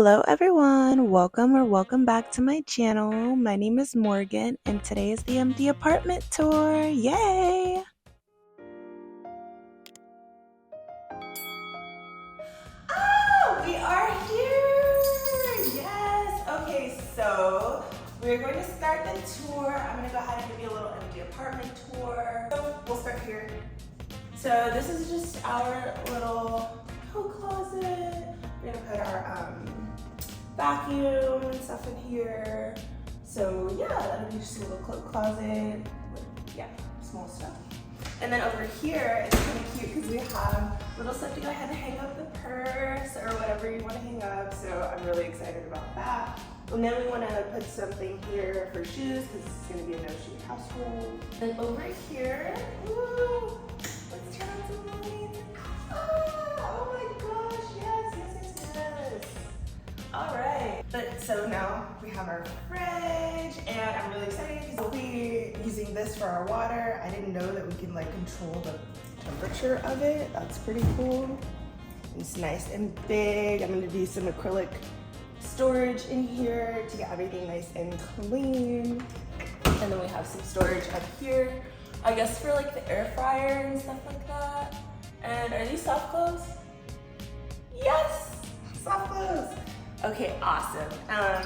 Hello everyone, welcome back to my channel. My name is Morgan and today is the empty apartment tour. Yay! Oh, we are here! Yes! Okay, so we're going to start the tour. I'm going to go ahead and give you a little empty apartment tour. So we'll start here. So this is just our little coat closet. We're going to put our vacuum and stuff in here. So yeah, that'll be just a little cloak closet with, small stuff. And then over here, it's kind of cute because we have little stuff to go ahead and hang up the purse or whatever you want to hang up. So I'm really excited about that. And then we want to put something here for shoes because this is going to be a no-shoe household. And over here, woo, let's turn on some lights. Oh my gosh, yes. All right, so now we have our fridge and I'm really excited because we'll be using this for our water. I didn't know that we can control the temperature of it. That's pretty cool. It's nice and big. I'm gonna do some acrylic storage in here to get everything nice and clean. And then we have some storage up here, I guess for the air fryer and stuff like that. And are these soft clothes? Yes, soft clothes. Okay, awesome.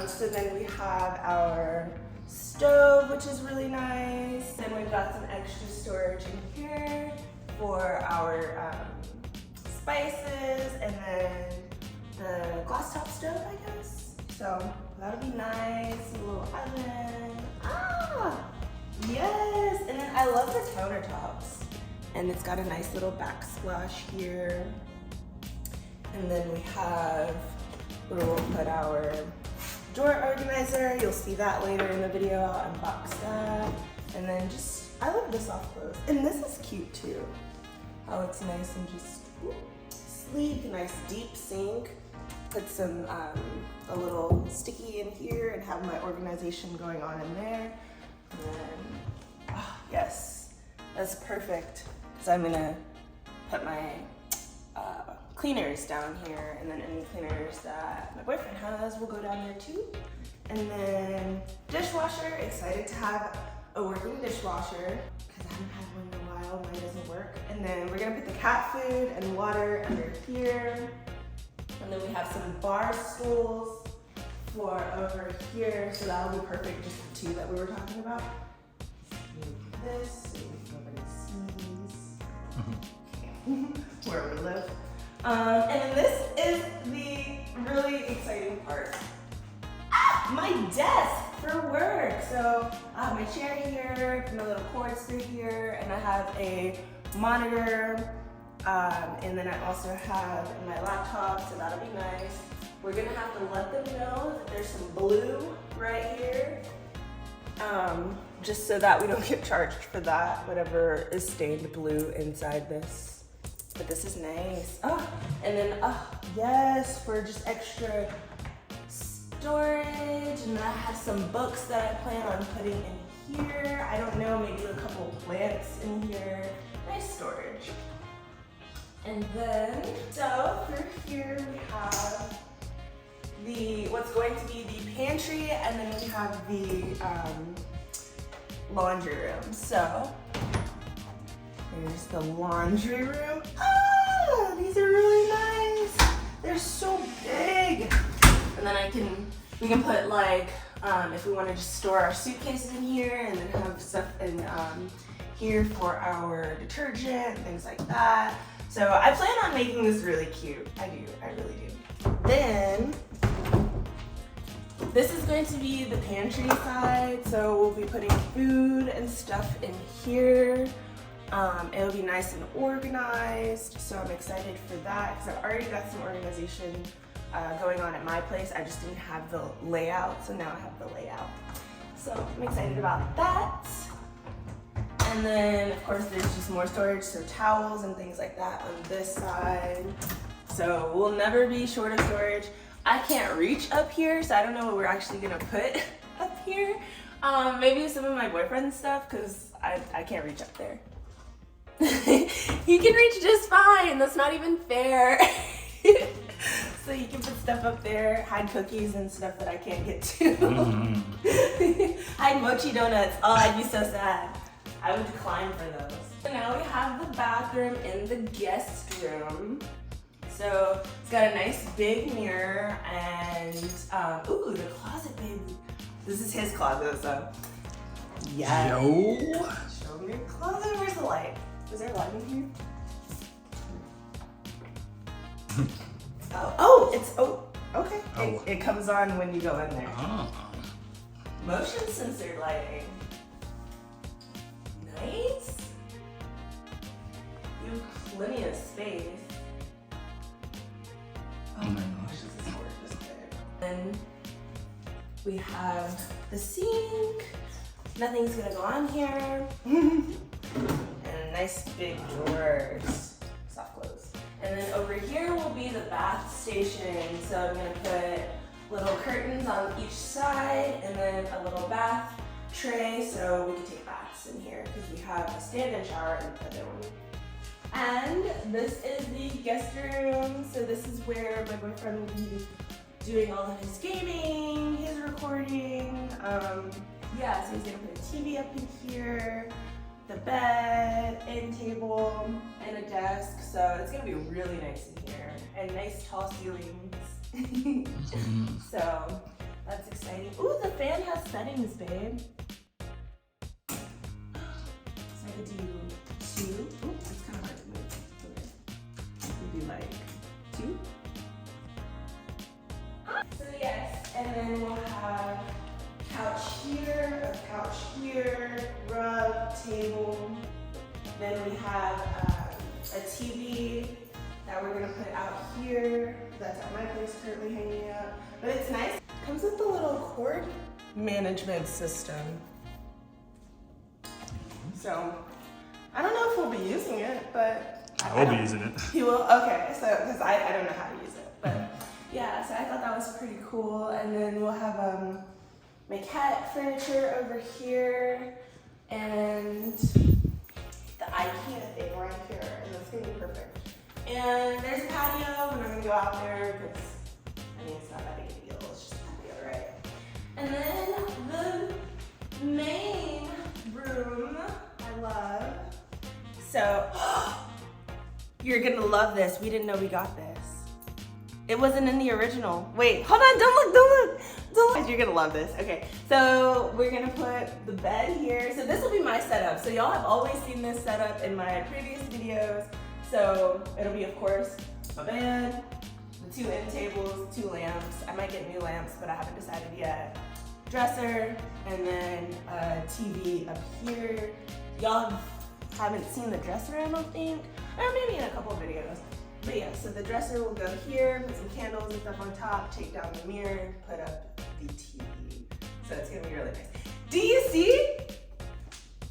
So then we have our stove, which is really nice. Then we've got some extra storage in here for our spices, and then the glass top stove, I guess. So that'll be nice, a little oven. Yes, and then I love the countertops. And it's got a nice little backsplash here. And then we have where we'll put our drawer organizer. You'll see that later in the video. I'll unbox that. And then I love the soft clothes. And this is cute too. How it's nice and just sleek, nice deep sink. Put some, a little sticky in here and have my organization going on in there. And then, yes, that's perfect. Because I'm gonna put my cleaners down here, and then any cleaners that my boyfriend has will go down there too. And then dishwasher, excited to have a working dishwasher because I haven't had one in a while, mine doesn't work. And then we're gonna put the cat food and water under here. And then we have some bar stools for over here, so that'll be perfect, just the two that we were talking about. Move this so nobody sees where we live. And then this is the really exciting part. My desk for work. So I have my chair here, my little cords through here, and I have a monitor. And then I also have my laptop, so that'll be nice. We're gonna have to let them know that there's some blue right here. Just so that we don't get charged for that, whatever is stained blue inside this. But this is nice. And then, yes, for just extra storage. And I have some books that I plan on putting in here. I don't know, maybe a couple plants in here. Nice storage. And then, so for here we have what's going to be the pantry, and then we have the laundry room. So, here's the laundry room. These are really nice. They're so big. And then we can put if we want to just store our suitcases in here, and then have stuff in here for our detergent and things like that. So I plan on making this really cute. I really do. Then, this is going to be the pantry side. So we'll be putting food and stuff in here. It'll be nice and organized, so I'm excited for that because I've already got some organization going on at my place. I just didn't have the layout, so now I have the layout. So I'm excited about that. And then, of course, there's just more storage, so towels and things like that on this side. So we'll never be short of storage. I can't reach up here, so I don't know what we're actually gonna put up here. Maybe some of my boyfriend's stuff, because I can't reach up there. He can reach just fine. That's not even fair. So you can put stuff up there, hide cookies and stuff that I can't get to. Hide mochi donuts. Oh, I'd be so sad. I would decline for those. So now we have the bathroom in the guest room. So it's got a nice big mirror and, ooh, the closet, baby. This is his closet, so. Yeah. Yo. Show me your closet. Where's the light? Is there a light in here? Okay. Oh. It comes on when you go in there. Oh. Motion sensor lighting. Nice. You have plenty of space. Oh my gosh, this is gorgeous, babe. Then we have the sink. Nothing's gonna go on here. And nice big drawers. Soft clothes. And then over here will be the bath station. So I'm gonna put little curtains on each side and then a little bath tray so we can take baths in here because we have a stand-in shower in the room. And this is the guest room. So this is where my boyfriend will be doing all of his gaming, his recording. Yeah, so he's gonna put a TV up in here, the bed, end table, and a desk. So it's gonna be really nice in here and nice tall ceilings. So that's exciting. Ooh, the fan has settings, babe. So I could do 2. Ooh, it's kind of hard to move. Okay. I could do like 2. So yes, and then we'll have couch here, rug, table. Then we have a TV that we're gonna put out here. That's at my place currently hanging out. But it's nice. Comes with a little cord management system. So I don't know if we'll be using it, but I will be using it. You will? Okay, so because I don't know how to use it. But yeah, so I thought that was pretty cool. And then we'll have my cat furniture over here and the IKEA thing right here, and that's gonna be perfect. And there's a patio, and I'm gonna go out there because I mean it's not that big a deal, it's just a patio, right? And then the main room I love. So you're gonna love this. We didn't know we got this. It wasn't in the original. Wait, hold on, don't look. You're gonna love this. Okay, so we're gonna put the bed here. So this will be my setup. So y'all have always seen this setup in my previous videos. So it'll be, of course, my bed, the 2 end tables, 2 lamps. I might get new lamps, but I haven't decided yet. Dresser, and then a TV up here. Y'all haven't seen the dresser, I don't think, or maybe in a couple of videos. But yeah, so the dresser will go here, put some candles and stuff on top, take down the mirror, put up the TV. So it's gonna be really nice. Do you see?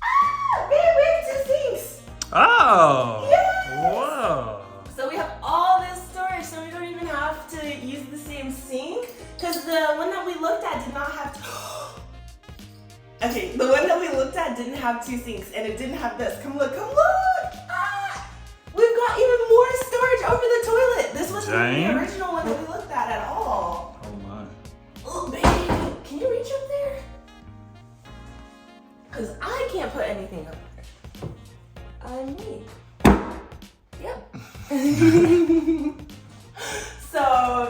Ah, babe, we have 2 sinks. Oh! Yes! Whoa! So we have all this storage, so we don't even have to use the same sink, because the one that we looked at did not have okay, the one that we looked at didn't have 2 sinks, and it didn't have this. Come look, Ah! We've got even more storage over the toilet. This wasn't the original one that we looked at all. Oh my. Oh, baby, can you reach up there? Because I can't put anything up there. I'm me. Yep. So,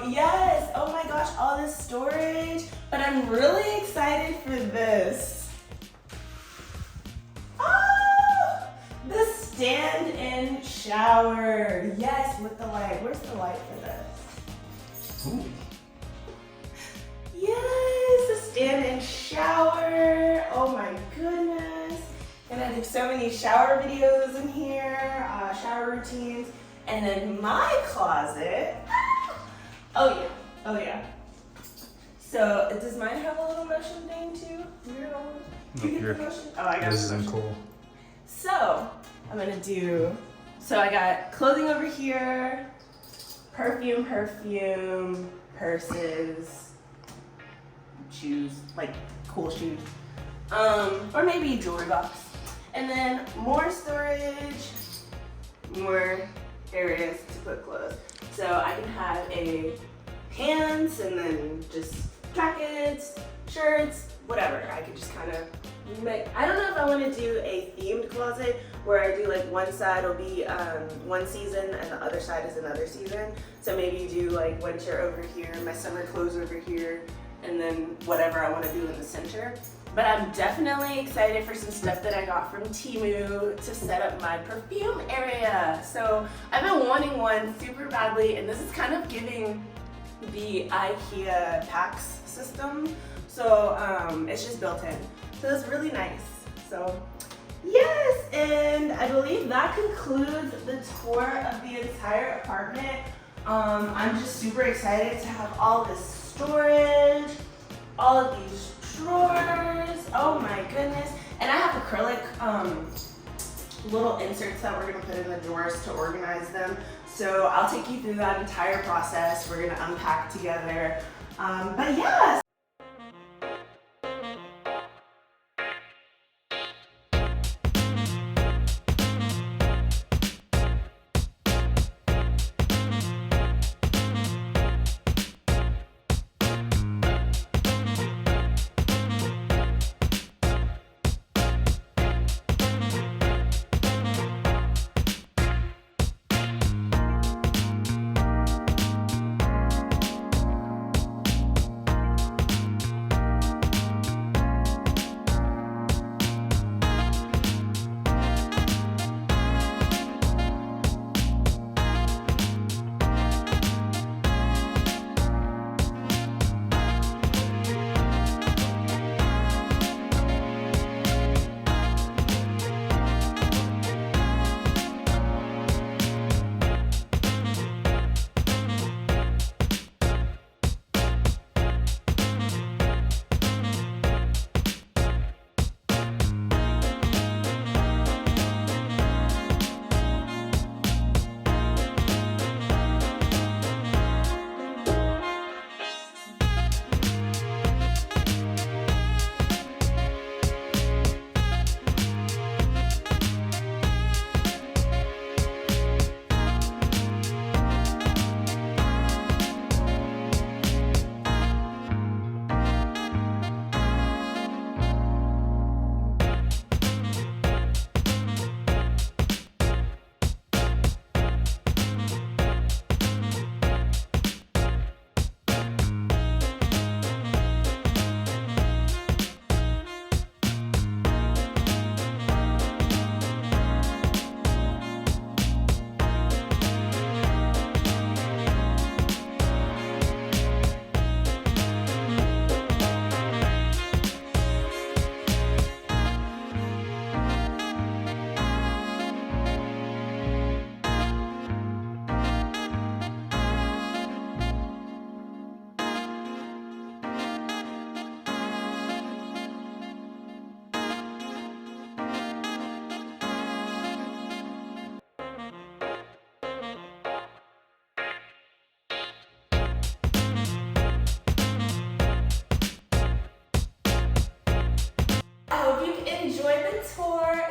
yes, oh my gosh, all this storage. But I'm really excited for this. The stand-in shower. Yes, with the light. Where's the light for this? Ooh. Yes, the stand-in shower. Oh my goodness. And I do so many shower videos in here, shower routines. And in my closet, oh yeah. So does mine have a little motion thing too? Do you know? Do you get the motion? Oh, I got This the isn't motion. cool. So I'm gonna do, so I got clothing over here, perfume, purses, shoes, like cool shoes, or maybe a jewelry box. And then more storage, more areas to put clothes. So I can have a pants and then just jackets, shirts, whatever. I could just kind of make, I don't know if I want to do a themed closet where I do like one side will be one season and the other side is another season. So maybe do like winter over here, my summer clothes over here, and then whatever I want to do in the center. But I'm definitely excited for some stuff that I got from Temu to set up my perfume area. So I've been wanting one super badly, and this is kind of giving the IKEA PAX system. So it's just built in. So it's really nice. So yes, and I believe that concludes the tour of the entire apartment. I'm just super excited to have all this storage, all of these drawers, oh my goodness. And I have acrylic little inserts that we're gonna put in the drawers to organize them. So I'll take you through that entire process. We're gonna unpack together. But yeah.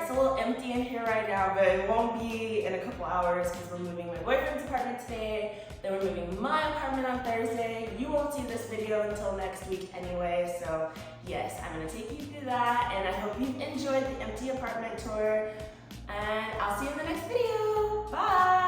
It's a little empty in here right now, but it won't be in a couple hours because we're moving my boyfriend's apartment today. Then we're moving my apartment on Thursday. You won't see this video until next week anyway, so yes, I'm gonna take you through that, and I hope you've enjoyed the empty apartment tour, and I'll see you in the next video. Bye!